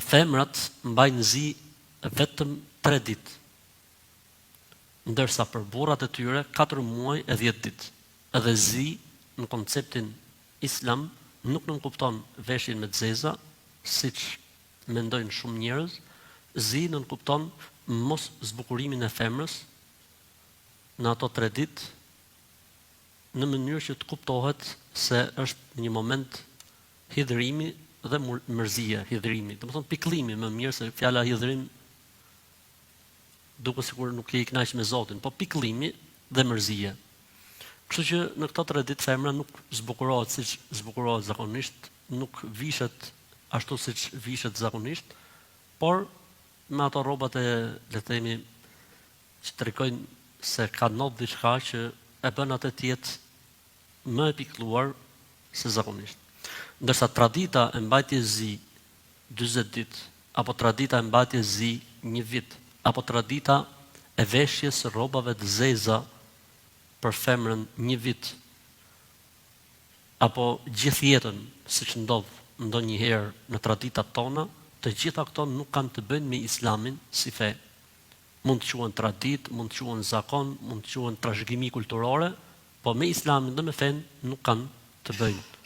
femrat mbajnë zi vetëm 3 ditë, ndërsa për burrat e tyre 4 muaj e 10 ditë. Edhe zi në konceptin islam nuk nënkupton veshjen me xeza, siç mendojnë shumë njerëz. Zi nënkupton mos zbukurimin e femrës në ato 3 ditë, në mënyrë që të kuptohet se është një moment hidhrimi dhe mërzia, hidhrimi. Domethënë pikëllimi, më mirë se fjala hidhrim duke sikur nuk je i kënaqur me Zotin, po pikëllimi dhe mërzia. Kështu që në këto 3 ditë femra nuk zbukurohet siç zbukurohet zakonisht, nuk vishet ashtu siç vishet zakonisht, por me ato rrobat e, le të themi, që tregojnë se ka ndodhur diçka që e bën atë të jetë më e pikëlluar se zakonisht. Ndërsa tradita e mbajtjes zi 40 ditë, apo tradita e mbajtjes zi 1 vit, apo tradita e veshjes së rrobave të zeza për femrën 1 vit, apo gjithë jetën, siç ndodh ndonjëherë në traditat tona, të gjitha këto nuk kanë të bëjnë me islamin si fe. Mund të quhen tradit, mund të quhen zakon, mund të quhen trashëgimi kulturore, po me islamin dhe me fen nuk kanë të bëjnë.